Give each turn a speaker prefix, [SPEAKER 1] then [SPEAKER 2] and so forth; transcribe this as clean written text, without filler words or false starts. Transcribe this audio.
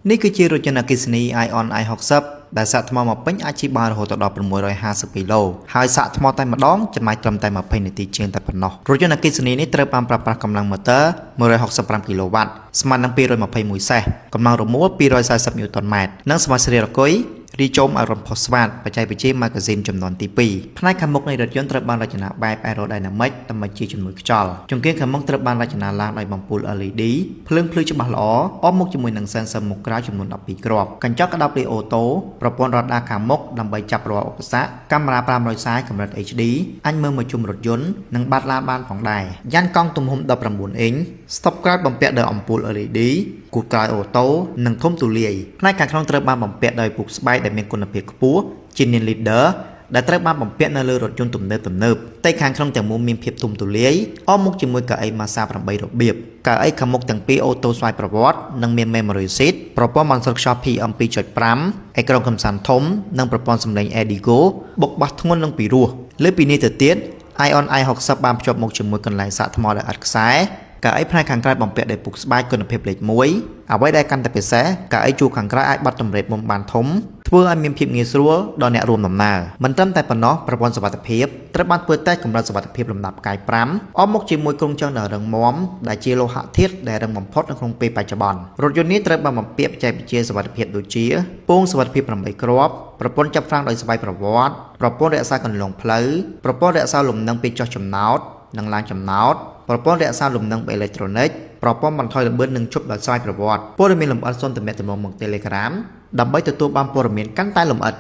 [SPEAKER 1] នេះគឺជារចនាអគ្គិសនី Ion I60 ដែលសាកថ្មមកពេញអាចជិះបានរហូតដល់650គីឡូហើយសាកថ្មតែម្ដងចំណាយត្រឹមតែ20នាទីជាងតែប៉ុណ្ណោះរចនាអគ្គិសនីនេះត្រូវបានប្រើប្រាស់កម្លាំងម៉ូទ័រ165គីឡូវ៉ាត់ស្មើនឹង221សេសកម្លាំងរមួល240ញូតនម៉ែត្រនិងសមាសរីរកុយរីជុំអារម្មណ៍ផុសស្វាតបច្ចេកវិទ្យាម៉ាហ្គាស៊ីនចំនួនទី2ផ្នែកខាងមុខនៃរថយន្តត្រូវបានរចនាបែប Aerodynamic ដើម្បីជាជំនួយខ្យល់ចង្កៀងខាងមុខត្រូវបានរចនាឡើងដោយបំពូល LED ភ្លើងភ្លឺច្បាស់ល្អអមមុខជាមួយនឹង sensor មុខក្រៅចំនួន12គ្រាប់កញ្ចក់ក្តាប់លេអូតូប្រព័ន្ធរ៉ាដាខាងមុខដើម្បីចាប់រាល់ឧបសគ្គកាមេរ៉ា500សាយកម្រិត HD អាចមើលមកជុំរថយន្តនិងបាត់ឡានបានផងដែរយ៉ានកង់ទំហំ19អ៊ីងស្តុបក្រោយបំពាក់ដោយអំពូល LED គូតក្រោយអូតូនិងធំទូលាយផ្នែកខាងក្នុងត្រូវបានបំពាក់ដោយពូកស្បែកដែលមានគុណភាពខ្ពស់ជា Linear Leader ដែលត្រូវបានបំពាក់នៅលើរថយន្តទំនើបផ្ទៃខាងក្នុងទាំងមូលមានភាពទុំទូលាយអមមុខជាមួយកៅអីម៉ាស្សា8របៀបកៅអីខាងមុខទាំងពីរអូតូស្វ័យប្រវត្តិនិងមាន Memory Seat ប្រព័ន្ធបន្សុទ្ធខ្យល់ PM 2.5 អេក្រង់កំសាន្តធំនិងប្រព័ន្ធសំឡេង Edigo បុកបាសធ្ងន់និងពីរោះលើពីនេះទៅទៀត Ion I60 បានភ្ជាប់មកជាមួយកន្លែងសាកថ្មដែលឥតខ្សែកៅអីផ្នែកខាងក្រៅបំពាក់ដោយពុកស្បែកគុណភាពលេខ1អ្វីដែលកាន់តែពិសេសកៅអីជួរខាងក្រៅអាចបត់តម្រេបមុំបានធំធ្វើឲ្យមានភាពងាយស្រួលដល់អ្នករួមដំណើរមិនត្រឹមតែប៉ុណ្ណោះប្រព័ន្ធសុវត្ថិភាពត្រូវបានធ្វើតេស្តកម្រិតសុវត្ថិភាពលំដាប់ផ្កាយ5អមមុខជាមួយគ្រោងចង្កដ៏រឹងមាំដែលជាលោហៈធាតុដែលរឹងបំផុតនៅក្នុងពេលបច្ចុប្បន្នរថយន្តនេះត្រូវបានបំពាក់បច្ចេកវិទ្យាសុវត្ថិភាពដូចជាពងសុវត្ថិភាព8គ្រាប់ប្រព័ន្ធចាប់ហ្វ្រាំងដោយស្វ័យប្រវត្តិប្រព័ន្ធរក្សាកន្លងផ្លូវប្រព័ន្ធរក្សាលំនឹងពេលចុះចំណោតនិងឡើងចំណោតប្រព័ន្ធរក្សាលំនឹងអេឡិចត្រូនិកប្រព័ន្ធបន្ថយល្បឿននិងជប់ដោយស្វ័យប្រវត្តិព័ត៌មានលម្អិតសូមទំនាក់ទំនងមក Telegram ដើម្បីទទួលបានព័ត៌មានកាន់តែលម្អិត